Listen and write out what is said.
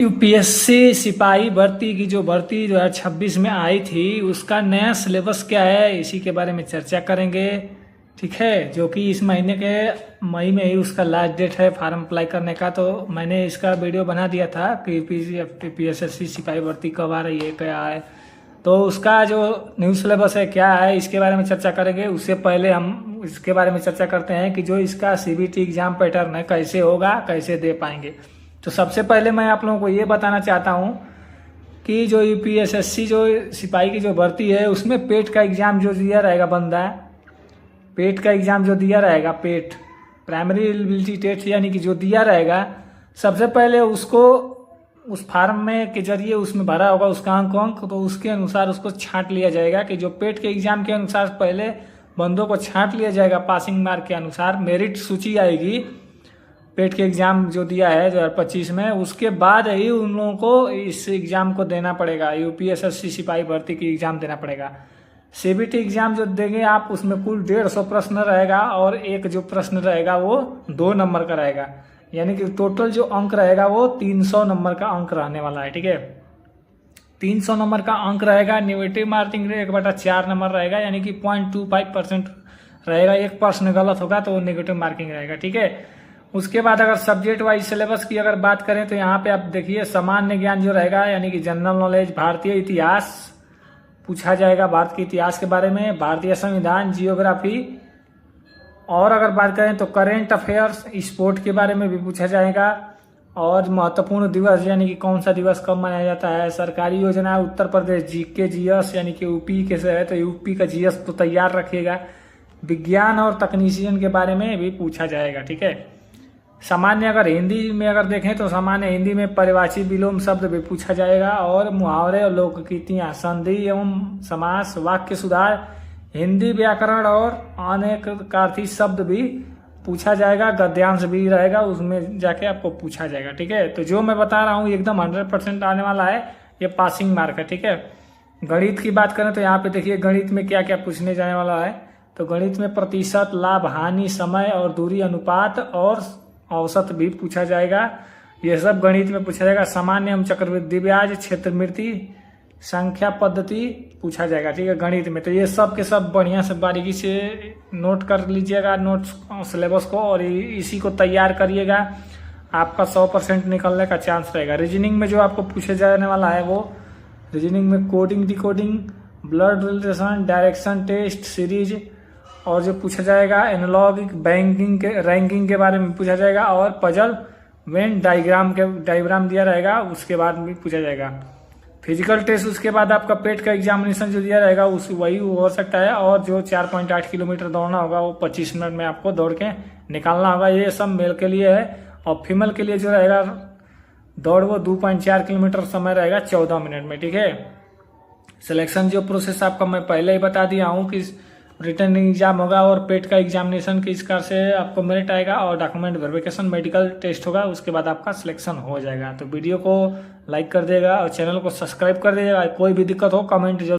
UPSC सिपाही भर्ती की जो भर्ती 2026 में आई थी उसका नया सिलेबस क्या है, इसी के बारे में चर्चा करेंगे। ठीक है, जो कि इस महीने के मई में ही उसका लास्ट डेट है फॉर्म अप्लाई करने का। तो मैंने इसका वीडियो बना दिया था कि यूपीएससी सिपाही भर्ती कब आ रही है, क्या है। तो उसका जो न्यू सिलेबस है क्या है, इसके बारे में चर्चा करेंगे। उससे पहले हम इसके बारे में चर्चा करते हैं कि जो इसका सीबीटी एग्जाम पैटर्न है कैसे होगा, कैसे दे पाएंगे। तो सबसे पहले मैं आप लोगों को ये बताना चाहता हूँ कि जो यूपीएससी जो सिपाही की जो भर्ती है उसमें पेट का एग्ज़ाम जो दिया रहेगा बंदा, पेट का एग्ज़ाम जो दिया रहेगा, पेट प्राइमरी एलिजिबिलिटी टेस्ट यानी कि जो दिया रहेगा, सबसे पहले उसको उस फार्म में के जरिए उसमें भरा होगा उसका अंक, तो उसके अनुसार उसको छांट लिया जाएगा कि जो पेट के एग्ज़ाम के अनुसार पहले बंदों को छांट लिया जाएगा पासिंग मार्क के अनुसार। मेरिट सूची आएगी पेट के एग्ज़ाम जो दिया है 2025 में, उसके बाद ही उन लोगों को इस एग्ज़ाम को देना पड़ेगा, यूपीएससी सिपाही भर्ती की एग्ज़ाम देना पड़ेगा। सीबीटी एग्ज़ाम जो देंगे आप उसमें कुल 150 प्रश्न रहेगा और एक जो प्रश्न रहेगा वो 2 नंबर का रहेगा, यानी कि टोटल जो अंक रहेगा वो 300 नंबर का अंक रहने वाला है। ठीक है, 300 नंबर का अंक रहेगा। नेगेटिव मार्किंग 1/4 नंबर रहेगा, यानी कि 0.25% रहेगा। एक प्रश्न गलत होगा तो नेगेटिव मार्किंग रहेगा। ठीक है, उसके बाद अगर सब्जेक्ट वाइज सिलेबस की अगर बात करें तो यहाँ पे आप देखिए सामान्य ज्ञान जो रहेगा, यानी कि जनरल नॉलेज, भारतीय इतिहास पूछा जाएगा, भारत के इतिहास के बारे में, भारतीय संविधान, जियोग्राफी, और अगर बात करें तो करेंट अफेयर्स, स्पोर्ट के बारे में भी पूछा जाएगा, और महत्वपूर्ण दिवस यानी कि कौन सा दिवस कब मनाया जाता है, सरकारी योजना, उत्तर प्रदेश जीके जीएस यानी कि यूपी के से है तो यूपी का जीएस तो तैयार रखिएगा, विज्ञान और तकनीशियन के बारे में भी पूछा जाएगा। ठीक है, सामान्य अगर हिंदी में अगर देखें तो सामान्य हिंदी में परिभाषी विलोम शब्द भी पूछा जाएगा, और मुहावरे और लोककृतियाँ, संधि एवं समास, वाक्य सुधार, हिंदी व्याकरण और अनेकार्थी शब्द भी पूछा जाएगा। गद्यांश भी रहेगा, उसमें जाके आपको पूछा जाएगा। ठीक है, तो जो मैं बता रहा हूँ एकदम 100% आने वाला है, ये पासिंग मार्क है। ठीक है, गणित की बात करें तो यहाँ पे देखिए गणित में क्या क्या पूछने जाने वाला है। तो गणित में प्रतिशत, लाभ, हानि, समय और दूरी, अनुपात और औसत भी पूछा जाएगा। यह सब गणित में पूछा जाएगा। सामान्य एवं चक्रवृद्धि ब्याज, क्षेत्रमृति, संख्या पद्धति पूछा जाएगा। ठीक है, गणित में तो ये सब के सब बढ़िया से बारीकी से नोट कर लीजिएगा नोट्स सिलेबस को, और इसी को तैयार करिएगा, आपका 100% निकलने का चांस रहेगा। रीजनिंग में जो आपको पूछे जाने वाला है वो रीजनिंग में coding, decoding, blood relation, direction test series, और जो पूछा जाएगा एनालॉगिक रैंकिंग के बारे में पूछा जाएगा, और पजल वेन डायग्राम दिया रहेगा उसके बाद भी पूछा जाएगा। फिजिकल टेस्ट, उसके बाद आपका पेट का एग्जामिनेशन जो दिया रहेगा उस वही हो सकता है, और जो 4.8 किलोमीटर दौड़ना होगा वो 25 मिनट में आपको दौड़ के निकालना होगा। ये सब मेल के लिए है, और फीमेल के लिए जो रहेगा दौड़ वो 2.4 किलोमीटर समय रहेगा 14 मिनट में। ठीक है, सिलेक्शन जो प्रोसेस आपका मैं पहले ही बता दिया हूँ कि रिटर्न एग्जाम होगा और पेट का एग्जामिनेशन किस कार से आपको मेरिट आएगा, और डॉक्यूमेंट वेरिफिकेशन, मेडिकल टेस्ट होगा, उसके बाद आपका सिलेक्शन हो जाएगा। तो वीडियो को लाइक कर देगा और चैनल को सब्सक्राइब कर दीजिएगा। कोई भी दिक्कत हो कमेंट